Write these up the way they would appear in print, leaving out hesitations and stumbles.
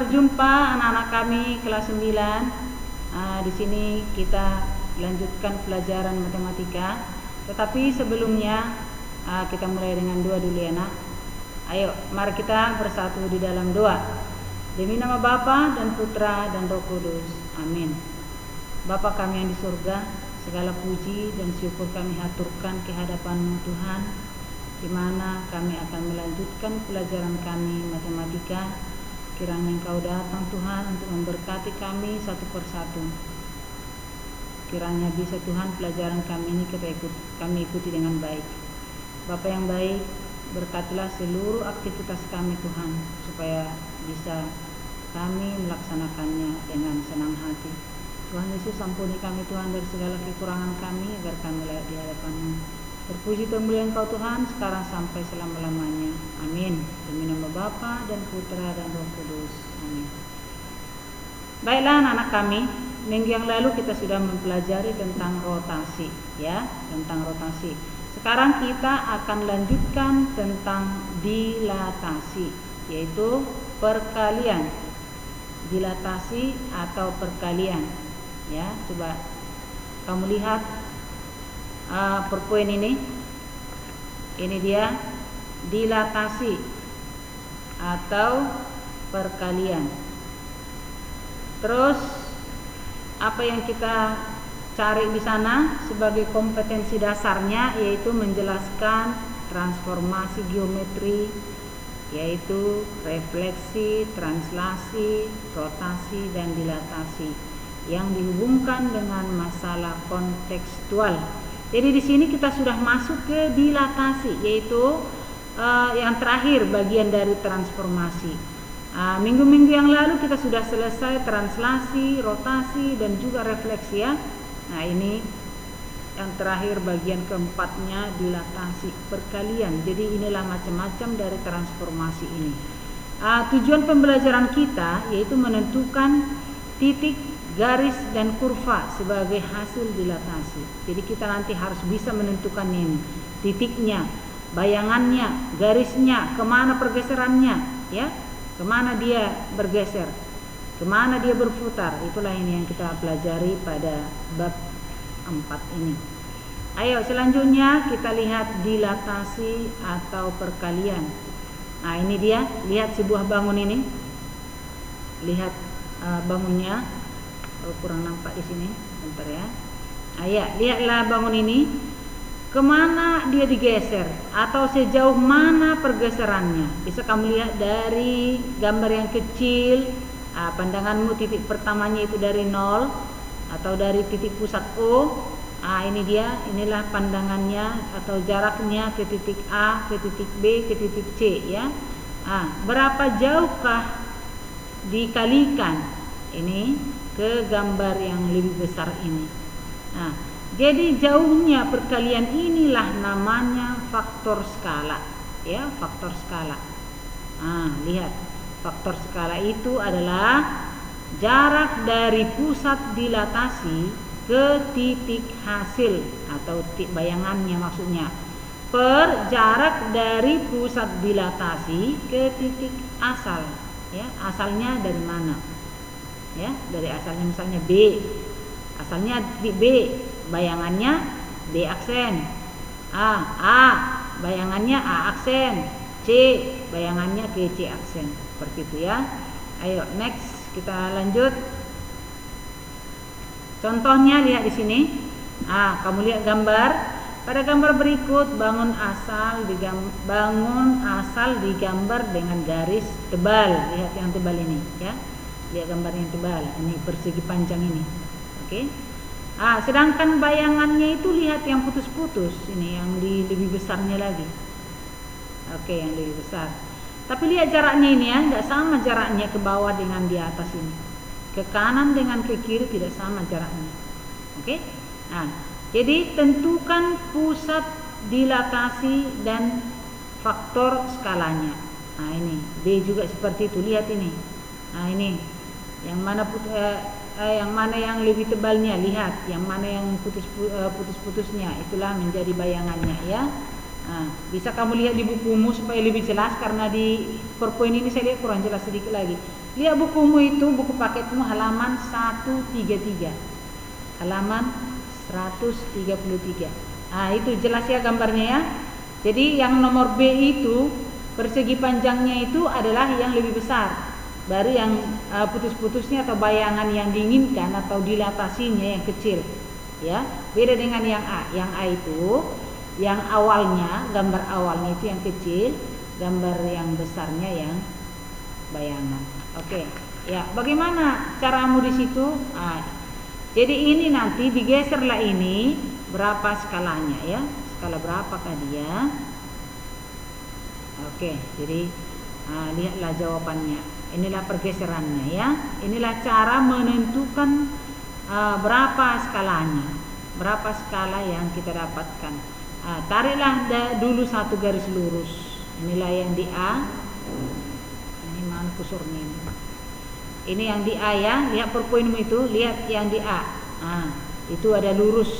berjumpa anak-anak kami kelas 9. Di sini kita lanjutkan pelajaran matematika. Tetapi sebelumnya kita mulai dengan doa dulu ya nak. Ayo, mari kita bersatu di dalam doa. Demi nama Bapa dan Putra dan Roh Kudus. Amin. Bapa kami yang di surga, segala puji dan syukur kami haturkan ke hadapan-Mu Tuhan, di mana kami akan melanjutkan pelajaran kami matematika. Kiranya Engkau datang Tuhan untuk memberkati kami satu persatu. Kiranya bisa Tuhan pelajaran kami ini kami ikuti dengan baik. Bapa yang baik, berkatilah seluruh aktivitas kami Tuhan, supaya bisa kami melaksanakannya dengan senang hati. Tuhan Yesus, ampuni kami Tuhan dari segala kekurangan kami, agar kami layak di hadapan-Mu. Terpuji termulia Engkau Tuhan, sekarang sampai selama-lamanya. Amin. Demi nama Bapa dan Putra dan Roh Kudus. Amin. Baiklah anak-anak kami, minggu yang lalu kita sudah mempelajari tentang rotasi, ya, tentang rotasi. Sekarang kita akan lanjutkan tentang dilatasi, yaitu perkalian. Dilatasi atau perkalian, ya. Coba kamu lihat perpoin ini dia dilatasi atau perkalian. Terus apa yang kita cari di sana sebagai kompetensi dasarnya, yaitu menjelaskan transformasi geometri, yaitu refleksi, translasi, rotasi, dan dilatasi yang dihubungkan dengan masalah kontekstual. Jadi di sini kita sudah masuk ke dilatasi, yaitu yang terakhir bagian dari transformasi. Minggu-minggu yang lalu kita sudah selesai translasi, rotasi, dan juga refleksi ya. Nah ini yang terakhir bagian keempatnya, dilatasi, perkalian. Jadi inilah macam-macam dari transformasi ini. Tujuan pembelajaran kita yaitu menentukan titik, garis, dan kurva sebagai hasil dilatasi. Jadi kita nanti harus bisa menentukan ini, titiknya, bayangannya, garisnya, kemana pergeserannya, ya, kemana dia bergeser, kemana dia berputar. Itulah ini yang kita pelajari pada bab 4 ini. Ayo selanjutnya kita lihat dilatasi atau perkalian. Nah ini dia, lihat sebuah bangun ini, lihat bangunnya. Kurang nampak di sini, bentar ya. Ayo lihatlah bangun ini, kemana dia digeser atau sejauh mana pergeserannya. Bisa kamu lihat dari gambar yang kecil. Pandanganmu titik pertamanya itu dari 0 atau dari titik pusat O. Ini dia, inilah pandangannya atau jaraknya ke titik A, ke titik B, ke titik C ya. Berapa jauhkah dikalikan ini ke gambar yang lebih besar ini. Jadi jauhnya perkalian inilah namanya faktor skala, ya, faktor skala. Lihat, faktor skala itu adalah jarak dari pusat dilatasi ke titik hasil atau titik bayangannya maksudnya, per jarak dari pusat dilatasi ke titik asal, ya, asalnya dari mana? Ya, dari asalnya misalnya B, asalnya titik B, bayangannya B aksen, A bayangannya A aksen, C bayangannya ke C aksen, seperti itu ya. Ayo next kita lanjut. Contohnya lihat di sini. Kamu lihat gambar. Pada gambar berikut bangun asal digambar dengan garis tebal. Lihat yang tebal ini ya. Lihat gambar yang tebal, ini persegi panjang ini. Oke. Sedangkan bayangannya itu lihat yang putus-putus, ini yang lebih besarnya lagi. Oke, yang lebih besar. Tapi lihat jaraknya ini ya, tidak sama jaraknya ke bawah dengan di atas ini. Ke kanan dengan ke kiri tidak sama jaraknya. Oke. Jadi tentukan pusat dilatasi dan faktor skalanya. Ini B juga seperti itu. Lihat ini. Ini yang mana yang lebih tebalnya, lihat yang mana yang putus-putusnya, itulah menjadi bayangannya ya. Bisa kamu lihat di bukumu supaya lebih jelas, karena di PowerPoint ini saya lihat kurang jelas sedikit lagi. Lihat bukumu itu, buku paketmu halaman 133. Halaman 133. Nah, itu jelas ya gambarnya ya. Jadi yang nomor B itu persegi panjangnya itu adalah yang lebih besar. Baru yang putus-putusnya atau bayangan yang diinginkan atau dilatasinya yang kecil. Ya, beda dengan yang A. Yang A itu yang awalnya, gambar awalnya itu yang kecil, gambar yang besarnya yang bayangan. Oke. Ya, bagaimana caramu di situ? Jadi ini nanti digeserlah ini berapa skalanya ya? Skala berapakah dia? Oke, jadi lihatlah jawabannya. Inilah pergeserannya ya. Inilah cara menentukan berapa skalanya, berapa skala yang kita dapatkan. Tariklah dulu satu garis lurus. Inilah yang di A. Ini mana kursornya ini? Ini yang di A ya. Lihat per poinmu itu, lihat yang di A. Itu ada lurus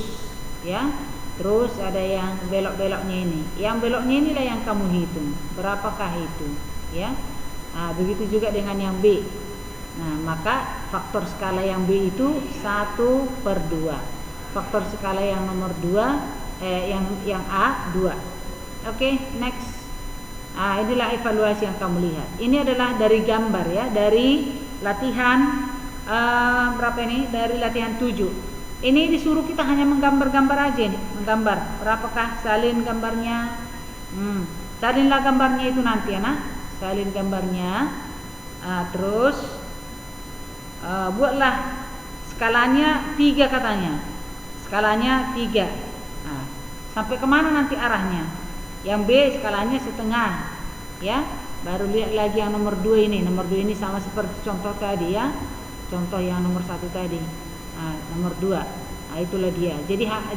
ya. Terus ada yang belok-beloknya ini. Yang beloknya inilah yang kamu hitung. Berapakah itu? Ya. Begitu juga dengan yang B. Nah, maka faktor skala yang B itu 1/2. Faktor skala yang nomor 2, yang A 2. Oke, next. Inilah evaluasi yang kamu lihat. Ini adalah dari gambar ya, dari latihan berapa ini? Dari latihan 7. Ini disuruh kita hanya menggambar-gambar aja nih, menggambar. Berapakah salin gambarnya? Salinlah gambarnya itu nanti ya, nah. Salin gambarnya. Terus buatlah skalanya 3 katanya. Skalanya 3. Sampai kemana nanti arahnya? Yang B skalanya setengah. Ya. Baru lihat lagi yang nomor 2 ini. Nomor 2 ini sama seperti contoh tadi ya. Contoh yang nomor 1 tadi. Nomor 2. Itulah dia.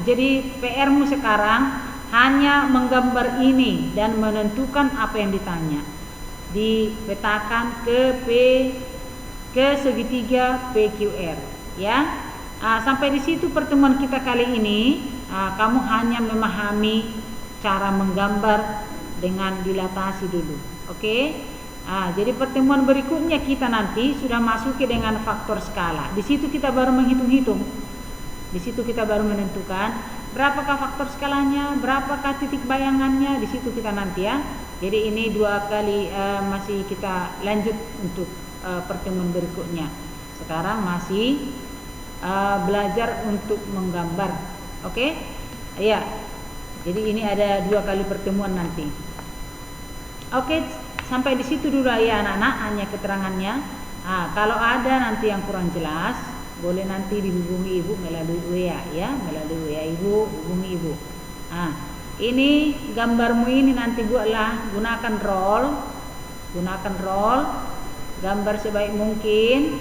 Jadi PR-mu sekarang hanya menggambar ini dan menentukan apa yang ditanya. Dipetakan ke segitiga PQR ya. Sampai di situ pertemuan kita kali ini. Kamu hanya memahami cara menggambar dengan dilatasi dulu. Oke? Jadi pertemuan berikutnya kita nanti sudah masuki dengan faktor skala. Di situ kita baru menghitung-hitung. Di situ kita baru menentukan berapakah faktor skalanya, berapakah titik bayangannya. Di situ kita nanti ya. Jadi ini 2 kali masih kita lanjut untuk pertemuan berikutnya. Sekarang masih belajar untuk menggambar. Oke? Iya. Jadi ini ada 2 kali pertemuan nanti. Oke, sampai di situ dulu ya anak-anak, hanya keterangannya. Kalau ada nanti yang kurang jelas, boleh nanti dihubungi ibu melalui WA ya, melalui WA ibu, hubungi ibu. Ini gambarmu ini nanti buatlah, gunakan roll, gambar sebaik mungkin.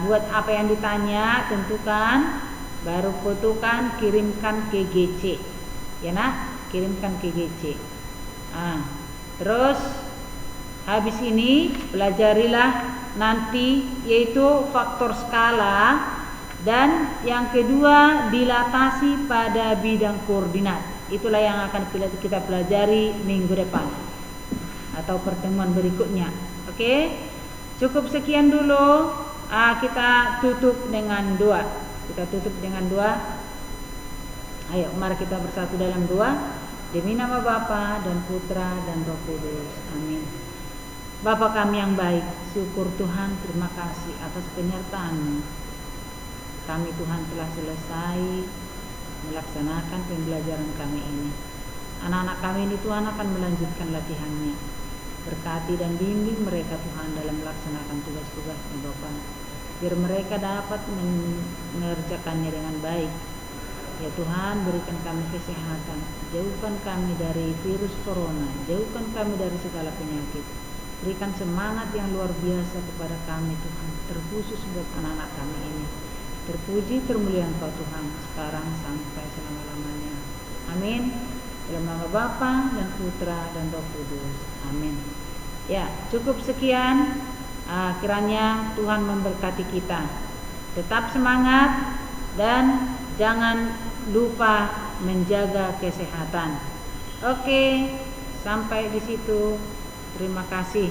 Buat apa yang ditanya, tentukan, baru fotokan, kirimkan ke GC. Ya nak, kirimkan ke GC. Terus habis ini pelajarilah nanti yaitu faktor skala, dan yang kedua dilatasi pada bidang koordinat. Itulah yang akan kita pelajari minggu depan atau pertemuan berikutnya. Oke, cukup sekian dulu. Kita tutup dengan doa. Ayo, mari kita bersatu dalam doa. Demi nama Bapa dan Putra dan Roh Kudus. Amin. Bapa kami yang baik, syukur Tuhan, terima kasih atas penyertaan-Mu. Kami Tuhan telah selesai melaksanakan pembelajaran kami ini. Anak-anak kami ini Tuhan akan melanjutkan latihannya. Berkati dan bimbing mereka Tuhan dalam melaksanakan tugas-tugasnya Bapa. Biar mereka dapat mengerjakannya dengan baik. Ya Tuhan, berikan kami kesehatan. Jauhkan kami dari virus corona. Jauhkan kami dari segala penyakit. Berikan semangat yang luar biasa kepada kami Tuhan, terkhusus buat anak-anak kami ini. Terpuji termulia Engkau Tuhan, sekarang sampai selama-lamanya. Amin. Dalam nama Bapa dan Putra dan Roh Kudus. Amin. Ya, cukup sekian. Kiranya Tuhan memberkati kita. Tetap semangat dan jangan lupa menjaga kesehatan. Oke, sampai di situ. Terima kasih.